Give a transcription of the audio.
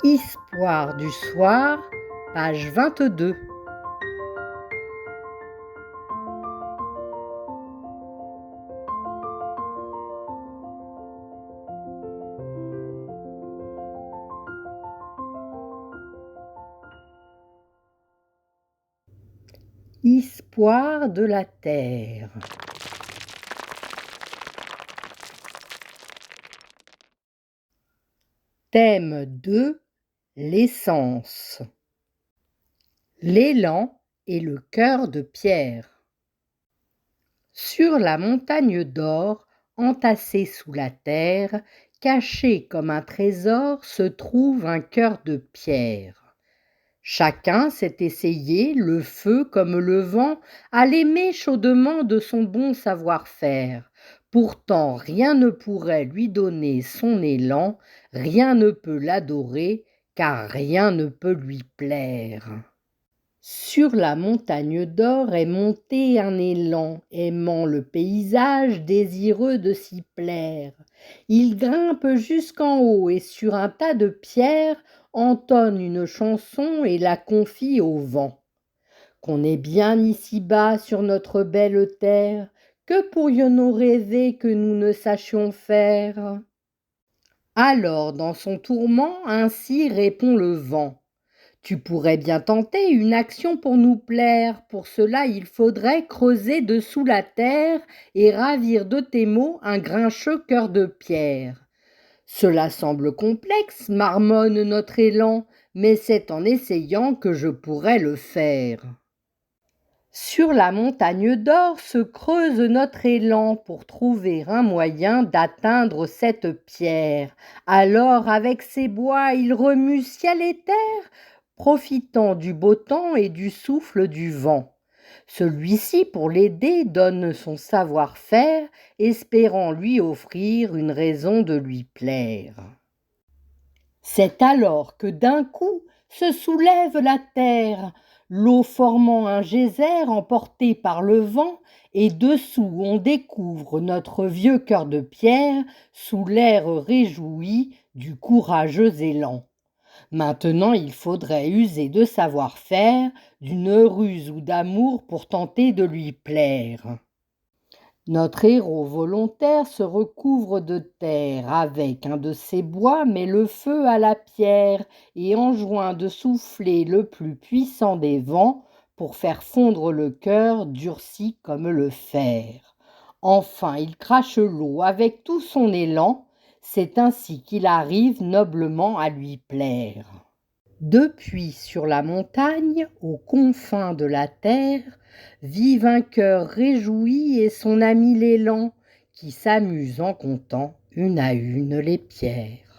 Histoire du soir, page 22. Histoire de la Terre. Thème 2. L'essence. L'élan et le cœur de pierre. Sur la montagne d'or, entassée sous la terre, caché comme un trésor, se trouve un cœur de pierre. Chacun s'est essayé, le feu comme le vent, à l'aimer chaudement de son bon savoir-faire. Pourtant rien ne pourrait lui donner son élan, rien ne peut l'adorer, car rien ne peut lui plaire. Sur la montagne d'or est monté un élan, aimant le paysage, désireux de s'y plaire. Il grimpe jusqu'en haut et sur un tas de pierres entonne une chanson et la confie au vent. Qu'on est bien ici-bas sur notre belle terre, que pourrions-nous rêver que nous ne sachions faire? Alors dans son tourment ainsi répond le vent. Tu pourrais bien tenter une action pour nous plaire. Pour cela, il faudrait creuser dessous la terre et ravir de tes mots un grincheux cœur de pierre. Cela semble complexe, marmonne notre élan, mais c'est en essayant que je pourrais le faire. Sur la montagne d'or se creuse notre élan pour trouver un moyen d'atteindre cette pierre. Alors avec ses bois il remue ciel et terre, profitant du beau temps et du souffle du vent. Celui-ci, pour l'aider, donne son savoir-faire, espérant lui offrir une raison de lui plaire. C'est alors que d'un coup se soulève la terre, l'eau formant un geyser emporté par le vent, et dessous on découvre notre vieux cœur de pierre sous l'air réjoui du courageux élan. Maintenant il faudrait user de savoir-faire, d'une ruse ou d'amour pour tenter de lui plaire. Notre héros volontaire se recouvre de terre, avec un de ses bois met le feu à la pierre et enjoint de souffler le plus puissant des vents pour faire fondre le cœur durci comme le fer. Enfin il crache l'eau avec tout son élan, c'est ainsi qu'il arrive noblement à lui plaire. Depuis sur la montagne, aux confins de la terre, vive un cœur réjoui et son ami l'élan, qui s'amuse en comptant une à une les pierres.